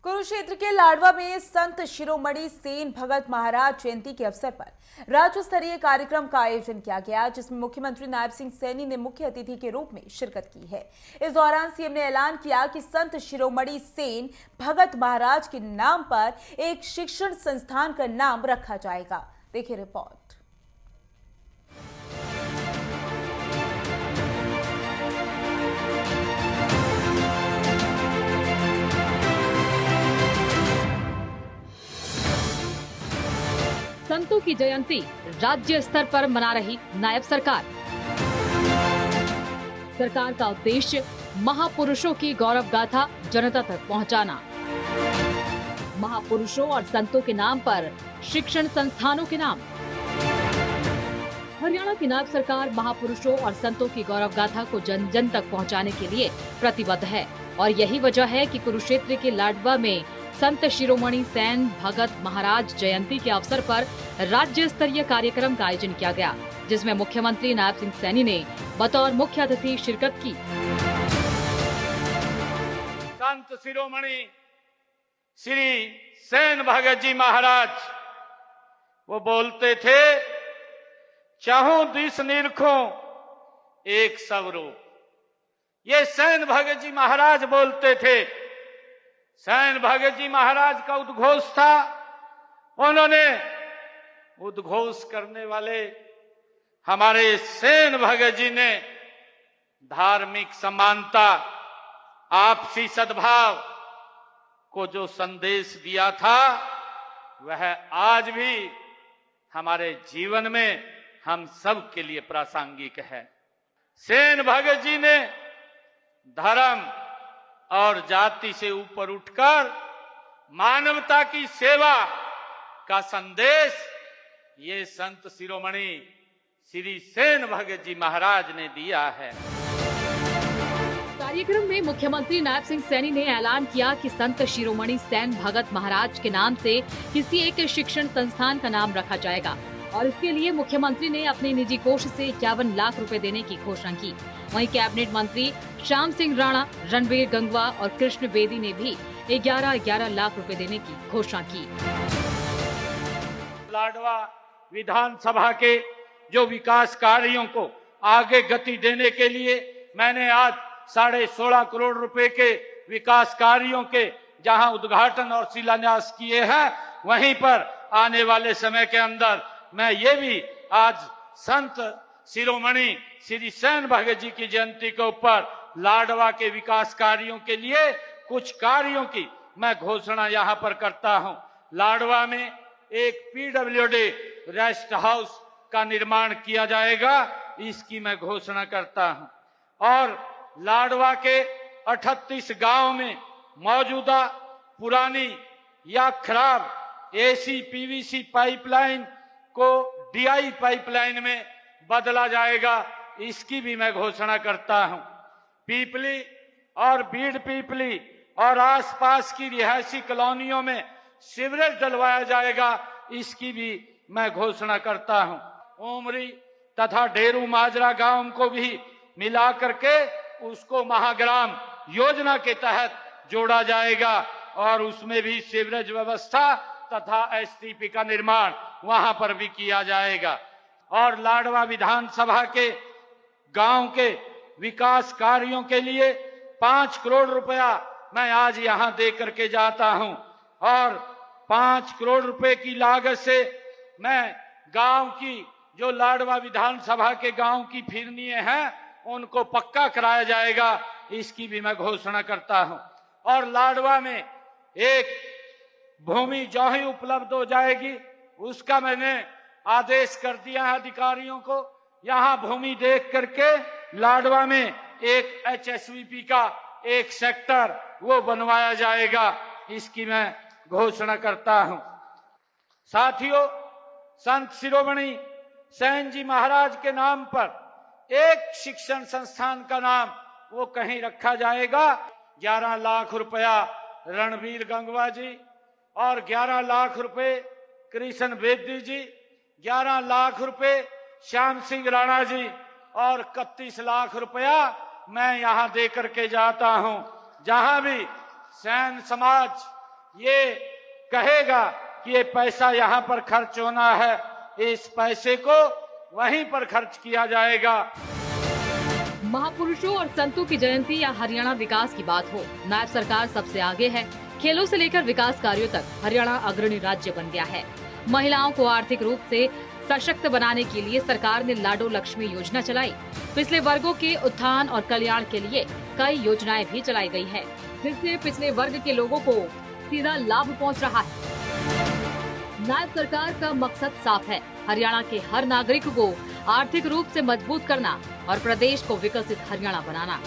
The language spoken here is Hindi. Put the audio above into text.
कुरुक्षेत्र के लाडवा में संत शिरोमणि सेन भगत महाराज जयंती के अवसर पर राज्य स्तरीय कार्यक्रम का आयोजन किया गया, जिसमें मुख्यमंत्री नायब सिंह सैनी ने मुख्य अतिथि के रूप में शिरकत की है। इस दौरान सीएम ने ऐलान किया कि संत शिरोमणि सेन भगत महाराज के नाम पर एक शिक्षण संस्थान का नाम रखा जाएगा। देखिए रिपोर्ट। संतों की जयंती राज्य स्तर पर मना रही नायब सरकार। सरकार का उद्देश्य महापुरुषों की गौरव गाथा जनता तक पहुंचाना। महापुरुषों और संतों के नाम पर शिक्षण संस्थानों के नाम। हरियाणा की नायब सरकार महापुरुषों और संतों की गौरव गाथा को जन जन तक पहुंचाने के लिए प्रतिबद्ध है और यही वजह है कि कुरुक्षेत्र के लाडवा में संत शिरोमणि सेन भगत महाराज जयंती के अवसर पर राज्य स्तरीय कार्यक्रम का आयोजन किया गया, जिसमें मुख्यमंत्री नायब सिंह सैनी ने बतौर मुख्य अतिथि शिरकत की। संत शिरोमणि श्री सेन भगत जी महाराज वो बोलते थे, चाहूं दिस निरखूं एक स्वरूप। ये सेन भगत जी महाराज बोलते थे। सेन भगत जी महाराज का उद्घोष था। उन्होंने उद्घोष करने वाले हमारे सेन भगत जी ने धार्मिक समानता, आपसी सद्भाव को जो संदेश दिया था, वह आज भी हमारे जीवन में हम सब के लिए प्रासंगिक है। सेन भगत जी ने धर्म और जाति से ऊपर उठकर मानवता की सेवा का संदेश ये संत शिरोमणि श्री सेन भगत जी महाराज ने दिया है। कार्यक्रम में मुख्यमंत्री नायब सिंह सैनी ने ऐलान किया कि संत शिरोमणि सेन भगत महाराज के नाम से किसी एक शिक्षण संस्थान का नाम रखा जाएगा और इसके लिए मुख्यमंत्री ने अपने निजी कोष से 51 लाख रुपए देने की घोषणा की। वहीं कैबिनेट मंत्री श्याम सिंह राणा, रणबीर गंगवा और कृष्ण बेदी ने भी 11-11 लाख रुपए देने की घोषणा की। लाडवा विधानसभा के जो विकास कार्यों को आगे गति देने के लिए मैंने आज 16.5 करोड़ रुपए के विकास कार्यों के जहां उद्घाटन और शिलान्यास किए हैं, वहीं पर आने वाले समय के अंदर मैं ये भी आज संत शिरोमणि श्री सेन भगत जी की जयंती के ऊपर लाडवा के विकास कार्यों के लिए कुछ कार्यों की मैं घोषणा यहाँ पर करता हूँ। लाडवा में एक पीडब्ल्यूडी रेस्ट हाउस का निर्माण किया जाएगा, इसकी मैं घोषणा करता हूँ। और लाडवा के 38 गांव में मौजूदा पुरानी या खराब एसी पीवीसी पाइपलाइन को डीआई पाइपलाइन में बदला जाएगा, इसकी भी मैं घोषणा करता हूं। पीपली और बीड़ पीपली और आसपास की रिहायशी कॉलोनियों में सीवरेज डलवाया जाएगा, इसकी भी मैं घोषणा करता हूं। उमरी तथा डेरू माजरा गांव को भी मिला करके उसको महाग्राम योजना के तहत जोड़ा जाएगा और उसमें भी सीवरेज व्यवस्था तथा एसटीपी का निर्माण वहां पर भी किया जाएगा। और लाडवा विधानसभा के गांव के विकास कार्यों के लिए 5 करोड़ रुपया मैं आज यहां दे करके जाता हूं और 5 करोड़ रुपए की लागत से मैं गांव की जो लाडवा विधानसभा के गांव की फिरनियां हैं उनको पक्का कराया जाएगा, इसकी भी मैं घोषणा करता हूं। और लाडवा में एक भूमि जो ही उपलब्ध हो जाएगी, उसका मैंने आदेश कर दिया है अधिकारियों को। यहां भूमि देख करके लाडवा में एक एचएसवीपी का एक सेक्टर वो बनवाया जाएगा, इसकी मैं घोषणा करता हूं। साथियों, संत शिरोमणि सेन जी महाराज के नाम पर एक शिक्षण संस्थान का नाम वो कहीं रखा जाएगा। 11 लाख रुपया रणबीर गंगवा जी और 11 लाख रुपए कृष्ण बेदी जी, 11 लाख रुपए श्याम सिंह राणा जी और 31 लाख रुपया मैं यहां दे करके जाता हूं। जहां भी सैन समाज ये कहेगा कि ये पैसा यहाँ पर खर्च होना है, इस पैसे को वहीं पर खर्च किया जाएगा। महापुरुषों और संतों की जयंती या हरियाणा विकास की बात हो, नायब सरकार सबसे आगे है। खेलों से लेकर विकास कार्यों तक हरियाणा अग्रणी राज्य बन गया है। महिलाओं को आर्थिक रूप से सशक्त बनाने के लिए सरकार ने लाडो लक्ष्मी योजना चलाई। पिछले वर्गों के उत्थान और कल्याण के लिए कई योजनाएं भी चलाई गई है, जिससे पिछले वर्ग के लोगों को सीधा लाभ पहुंच रहा है। नायब सरकार का मकसद साफ है, हरियाणा के हर नागरिक को आर्थिक रूप से मजबूत करना और प्रदेश को विकसित हरियाणा बनाना।